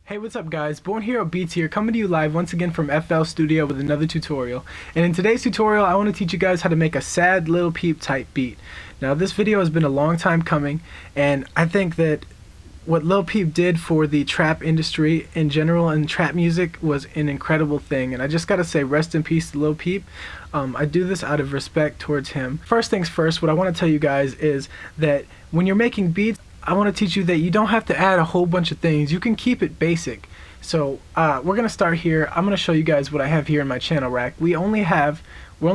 Hey, what's up guys? Born Hero Beats here, coming to you live once again from FL Studio with another tutorial. And in today's tutorial, I want to teach you guys how to make a sad Lil Peep type beat. Now this video has been a long time coming, and I think that what Lil Peep did for the trap industry in general and trap music was an incredible thing. And I just gotta say, rest in peace to Lil Peep. I do this out of respect towards him. First things first, what I want to tell you guys is that when you're making beats, I want to teach you that you don't have to add a whole bunch of things. You can keep it basic. So we're gonna start here. I'm gonna show you guys what I have here in my channel rack. We're only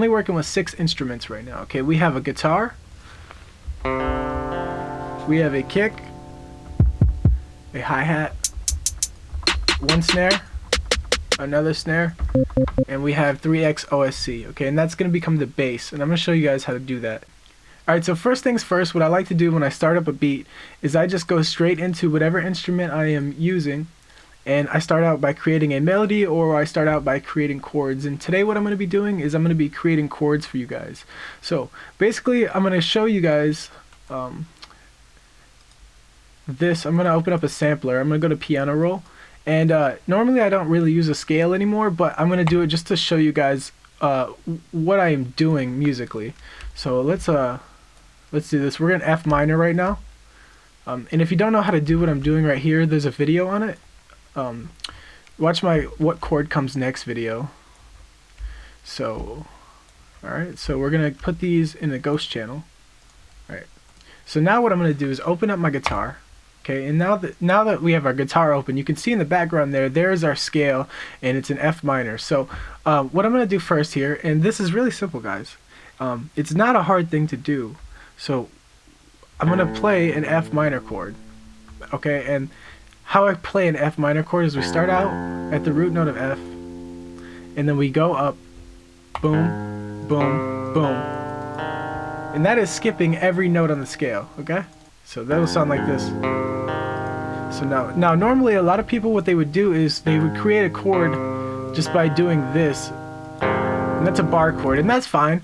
working with 6 instruments right now. Okay, we have a guitar, we have a kick, a hi-hat, 1 snare, another snare, and we have 3x OSC. Okay, and that's gonna become the bass, and I'm gonna show you guys how to do that. Alright, so first things first, what I like to do when I start up a beat is I just go straight into whatever instrument I am using, and I start out by creating a melody, or I start out by creating chords. And today what I'm going to be doing is I'm going to be creating chords for you guys. So basically I'm going to show you guys this. I'm going to open up a sampler. I'm going to go to piano roll, and normally I don't really use a scale anymore, but I'm going to do it just to show you guys what I am doing musically. So let's do this. We're in F minor right now, and if you don't know how to do what I'm doing right here, there's a video on it. Watch my what chord comes next video. So alright, so we're gonna put these in the ghost channel. Alright, so now what I'm gonna do is open up my guitar. Okay, and now that we have our guitar open, you can see in the background there's our scale, and it's an F minor. So what I'm gonna do first here, and this is really simple guys, it's not a hard thing to do. So I'm gonna play an F minor chord. Okay, and how I play an F minor chord is we start out at the root note of F, and then we go up, boom, boom, boom, and that is skipping every note on the scale. Okay, so that'll sound like this. So now normally a lot of people, what they would do is they would create a chord just by doing this, and that's a bar chord, and that's fine.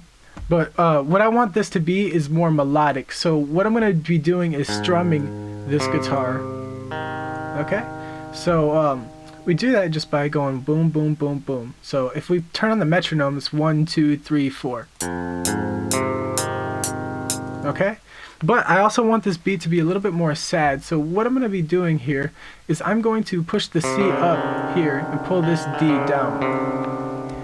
But what I want this to be is more melodic. So what I'm going to be doing is strumming this guitar. Okay? So we do that just by going boom, boom, boom, boom. So if we turn on the metronome, it's 1, 2, 3, 4. Okay? But I also want this beat to be a little bit more sad. So what I'm going to be doing here is I'm going to push the C up here and pull this D down.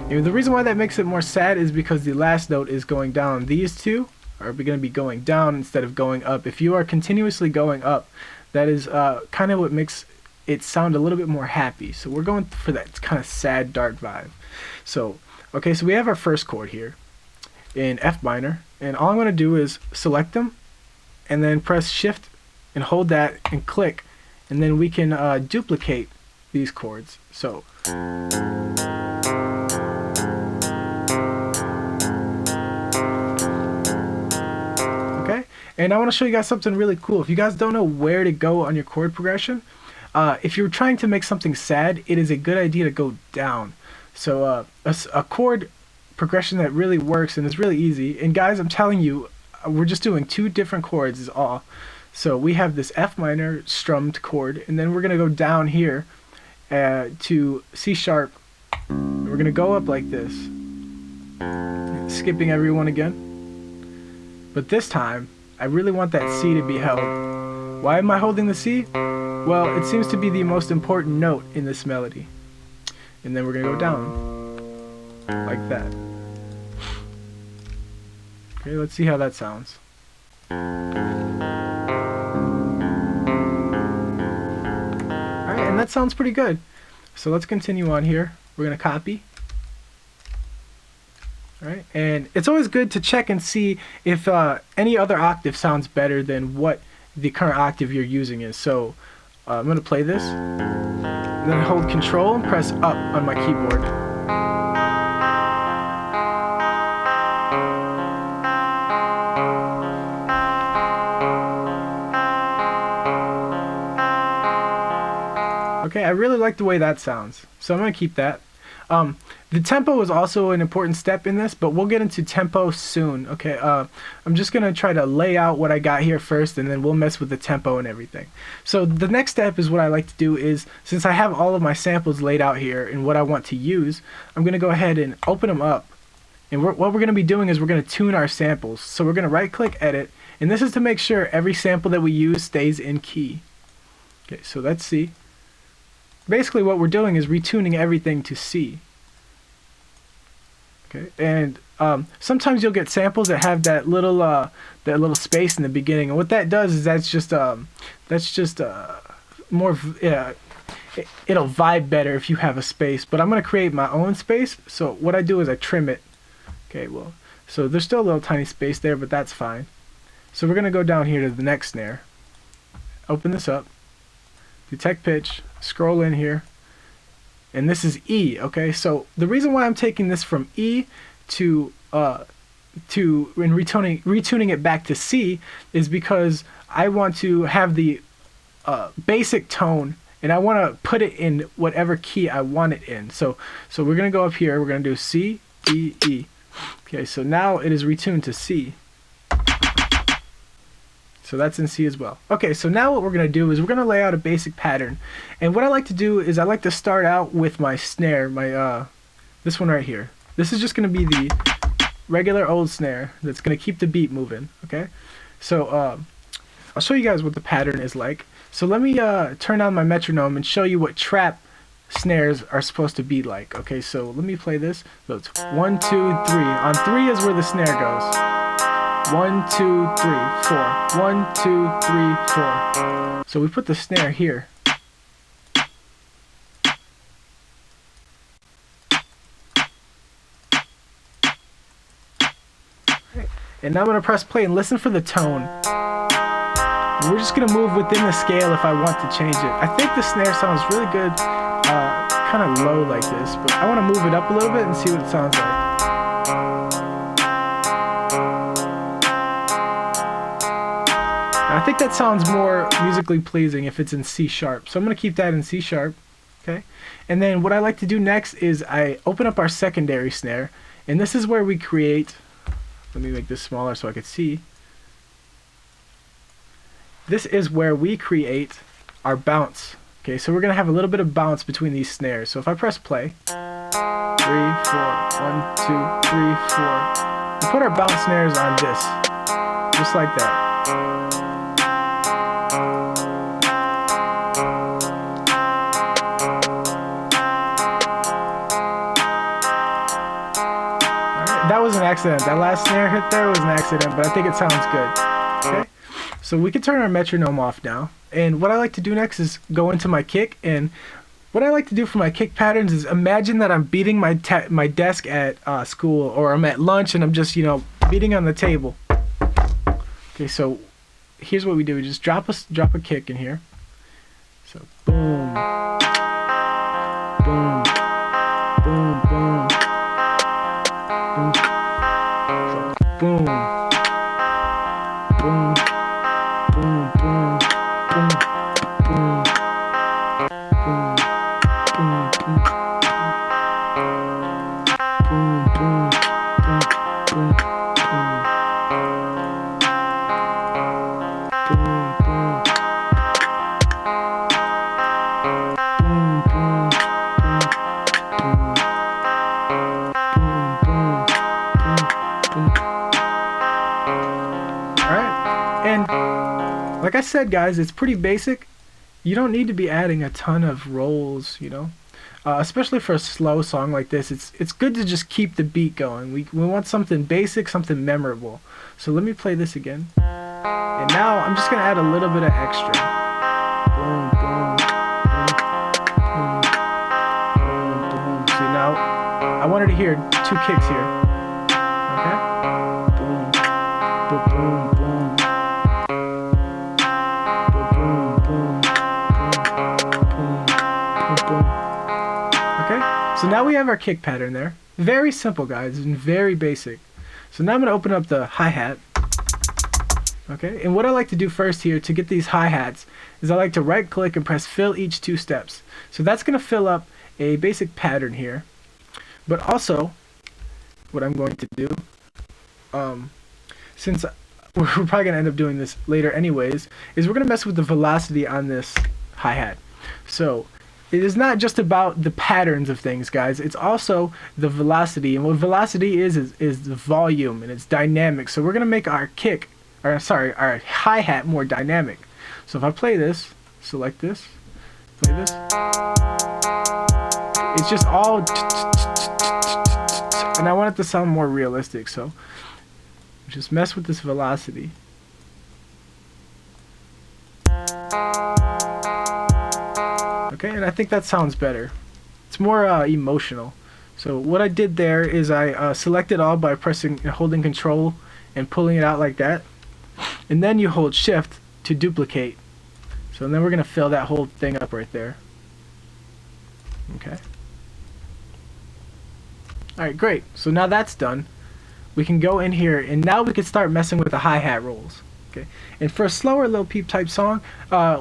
And the reason why that makes it more sad is because the last note is going down. These two are going to be going down instead of going up. If you are continuously going up, that is kind of what makes it sound a little bit more happy. So we're going for that kind of sad, dark vibe. So, okay, so we have our first chord here in F minor, and all I'm going to do is select them, and then press Shift and hold that and click, and then we can duplicate these chords. So and I want to show you guys something really cool. If you guys don't know where to go on your chord progression, if you're trying to make something sad, it is a good idea to go down. So a chord progression that really works and is really easy. And guys, I'm telling you, we're just doing 2 different chords is all. So we have this F minor strummed chord, and then we're going to go down here to C sharp. We're going to go up like this, skipping every one again. But this time, I really want that C to be held. Why am I holding the C? Well, it seems to be the most important note in this melody. And then we're going to go down, like that. Okay, let's see how that sounds. Alright, and that sounds pretty good. So let's continue on here. We're going to copy. Right, and it's always good to check and see if any other octave sounds better than what the current octave you're using is. So I'm going to play this, and then hold Control and press up on my keyboard. Okay, I really like the way that sounds, so I'm going to keep that. The tempo is also an important step in this, but we'll get into tempo soon. Okay, I'm just gonna try to lay out what I got here first, and then we'll mess with the tempo and everything. So the next step is what I like to do is, since I have all of my samples laid out here and what I want to use, I'm gonna go ahead and open them up. And what we're gonna be doing is we're gonna tune our samples. So we're gonna right-click, edit, and this is to make sure every sample that we use stays in key. Okay, so that's C. Basically what we're doing is retuning everything to C. Okay, and sometimes you'll get samples that have that little space in the beginning, and what that does is that's just more, yeah, it'll vibe better if you have a space. But I'm gonna create my own space, so what I do is I trim it. Okay, well, so there's still a little tiny space there, but that's fine. So we're gonna go down here to the next snare, open this up, detect pitch, scroll in here, and this is E. Okay, so the reason why I'm taking this from E to retuning it back to C is because I want to have the basic tone, and I want to put it in whatever key I want it in. So we're gonna go up here, we're gonna do C, E, E. Okay, so now it is retuned to C. So that's in C as well. Okay, so now what we're going to do is we're going to lay out a basic pattern. And what I like to do is I like to start out with my snare, this one right here. This is just going to be the regular old snare that's going to keep the beat moving, okay? So I'll show you guys what the pattern is like. So let me turn on my metronome and show you what trap snares are supposed to be like. Okay, so let me play this. So it's 1, 2, 3. On 3 is where the snare goes. 1, 2, 3, 4. 1, 2, 3, 4. So we put the snare here. And now I'm going to press play and listen for the tone. And we're just going to move within the scale if I want to change it. I think the snare sounds really good, kind of low like this, but I want to move it up a little bit and see what it sounds like. I think that sounds more musically pleasing if it's in C sharp. So I'm going to keep that in C sharp. Okay. And then what I like to do next is I open up our secondary snare. And this is where we create, let me make this smaller so I can see. This is where we create our bounce. Okay, so we're going to have a little bit of bounce between these snares. So if I press play, 3, 4, 1, 2, 3, 4. We put our bounce snares on this, just like that. That was an accident. That last snare hit there was an accident, but I think it sounds good. Okay, so we can turn our metronome off now. And what I like to do next is go into my kick. And what I like to do for my kick patterns is imagine that I'm beating my desk at school, or I'm at lunch and I'm just, beating on the table. Okay, so here's what we do. We just drop a kick in here. So boom, boom, boom, boom. Boom, boom, boom, boom, boom, boom, boom, like I said, guys, it's pretty basic. You don't need to be adding a ton of rolls, especially for a slow song like this. It's good to just keep the beat going. We want something basic, something memorable. So let me play this again. And now I'm just gonna add a little bit of extra. Boom, boom, boom, boom, boom, boom. See, now I wanted to hear 2 kicks here. Okay? Boom, boom, boom, boom. So now we have our kick pattern there. Very simple, guys, and very basic. So now I'm going to open up the hi-hat. Okay, and what I like to do first here to get these hi-hats is I like to right-click and press fill each 2 steps. So that's going to fill up a basic pattern here. But also, what I'm going to do, since we're probably gonna end up doing this later anyways, is we're gonna mess with the velocity on this hi-hat. So it is not just about the patterns of things, guys. It's also the velocity, and what velocity is the volume, and it's dynamic. So we're gonna make our kick, or sorry, our hi-hat more dynamic. So if I play this, select this, play this, it's just all, and I want it to sound more realistic. So just mess with this velocity. Okay, and I think that sounds better. It's more emotional. So what I did there is I selected all by pressing and holding Control and pulling it out like that. And then you hold Shift to duplicate. So then we're going to fill that whole thing up right there. Okay. Alright, great. So now that's done. We can go in here and now we can start messing with the hi-hat rolls. Okay. And for a slower Lil Peep type song,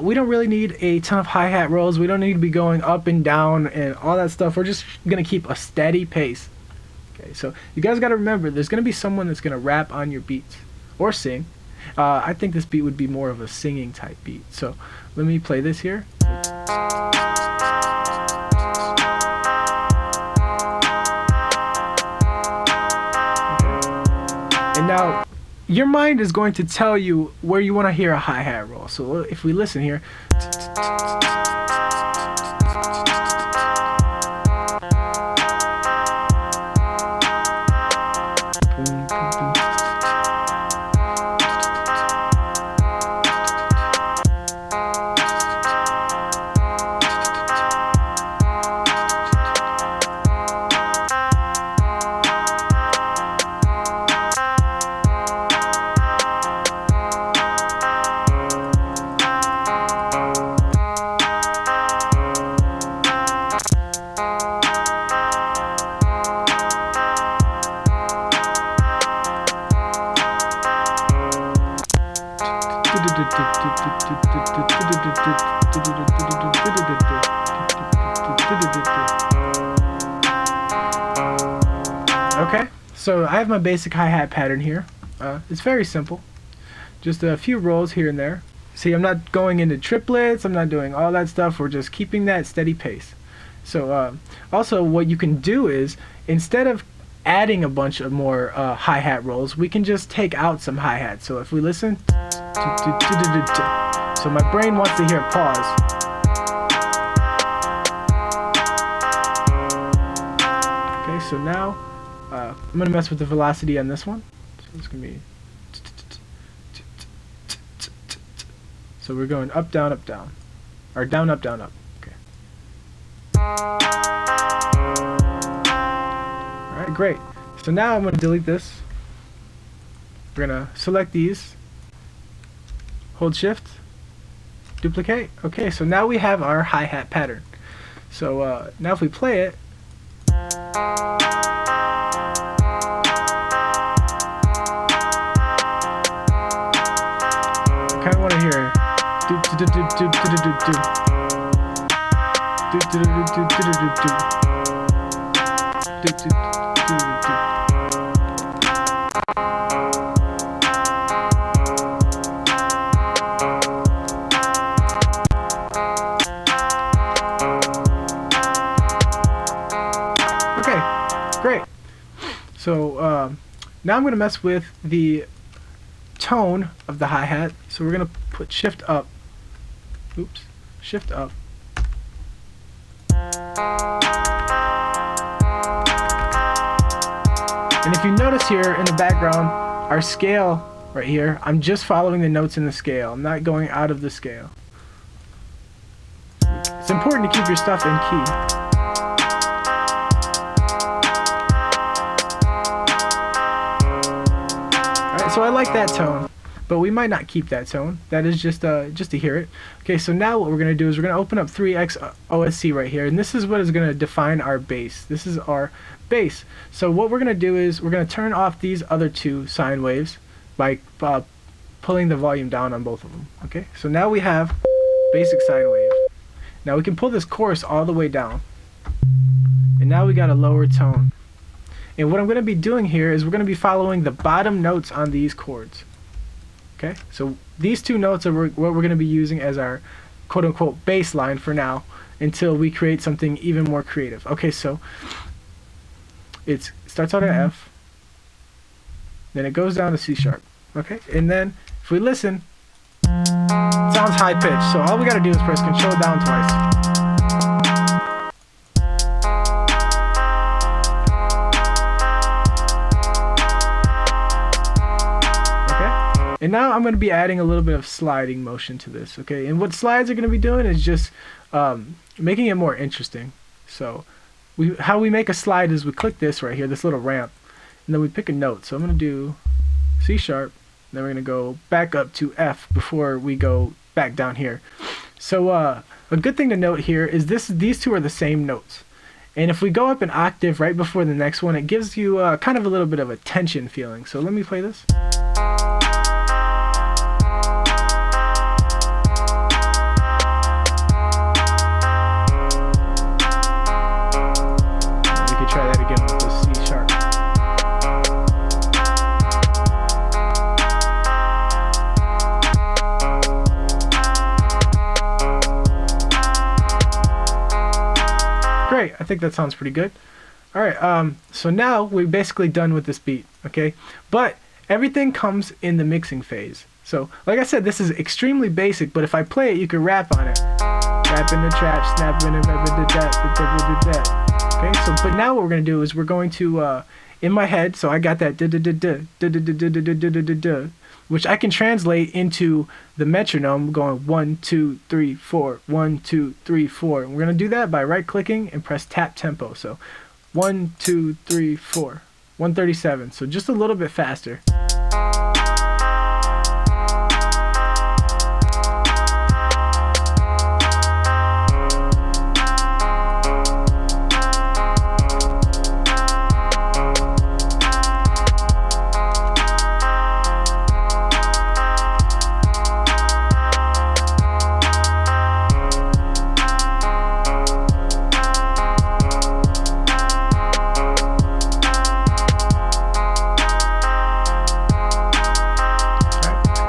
we don't really need a ton of hi-hat rolls. We don't need to be going up and down and all that stuff. We're just going to keep a steady pace. Okay, so you guys got to remember, there's going to be someone that's going to rap on your beats or sing. I think this beat would be more of a singing type beat. So let me play this here. And now your mind is going to tell you where you want to hear a hi-hat roll. So if we listen here, okay, so I have my basic hi-hat pattern here. It's very simple. Just a few rolls here and there. See, I'm not going into triplets, I'm not doing all that stuff, we're just keeping that steady pace. So also what you can do is, instead of adding a bunch of more hi-hat rolls, we can just take out some hi-hats. So if we listen, so my brain wants to hear pause. Okay, so now I'm gonna mess with the velocity on this one. So it's gonna be, so we're going up, down, or down, up, down, up. Okay. All right, great. So now I'm gonna delete this. We're gonna select these, hold Shift, duplicate. Okay, so now we have our hi-hat pattern. So now if we play it, I kind of want to hear okay, great. So now I'm going to mess with the tone of the hi-hat. So we're going to put Shift up. Oops. Shift up. And if you notice here in the background, our scale right here, I'm just following the notes in the scale. I'm not going out of the scale. It's important to keep your stuff in key. Alright, so I like that tone, but we might not keep that tone. That is just to hear it. Okay, so now what we're going to do is we're going to open up 3x OSC right here, and this is what is going to define our bass. This is our bass. So what we're going to do is we're going to turn off these other two sine waves by pulling the volume down on both of them. Okay, so now we have basic sine wave. Now we can pull this chorus all the way down, and and now we got a lower tone. And what I'm going to be doing here is we're going to be following the bottom notes on these chords. Okay, so these two notes are what we're going to be using as our quote-unquote bass line for now, until we create something even more creative. Okay, so it starts out at F, then it goes down to C sharp. Okay, and then if we listen, it sounds high pitched, so all we got to do is press Control down twice. And now I'm going to be adding a little bit of sliding motion to this, okay? And what slides are going to be doing is just making it more interesting. So how we make a slide is we click this right here, this little ramp, and then we pick a note. So I'm going to do C sharp, then we're going to go back up to F before we go back down here. So a good thing to note here is these two are the same notes. And if we go up an octave right before the next one, it gives you kind of a little bit of a tension feeling. So let me play this. Try that again with the C sharp. Great, I think that sounds pretty good. Alright, so now we're basically done with this beat, okay? But everything comes in the mixing phase. So, like I said, this is extremely basic, but if I play it, you can rap on it. Rap in the trap, snap in the that. Okay, so but now what we're going to do is we're going to, in my head, so I got that which I can translate into the metronome going 1, 2, 3, 4, 1, 2, 3, 4. And we're going to do that by right clicking and press tap tempo. So 1, 2, 3, 4, 137. So just a little bit faster.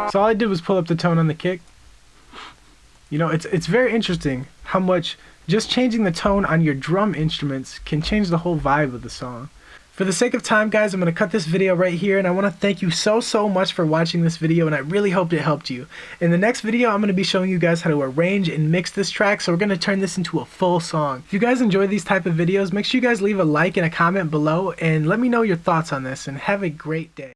So all I did was pull up the tone on the kick. You know, it's very interesting how much just changing the tone on your drum instruments can change the whole vibe of the song. For the sake of time, guys, I'm going to cut this video right here, and I want to thank you so much for watching this video, and I really hope it helped you. In the next video, I'm going to be showing you guys how to arrange and mix this track, so we're going to turn this into a full song. If you guys enjoy these type of videos, make sure you guys leave a like and a comment below, and let me know your thoughts on this, and have a great day.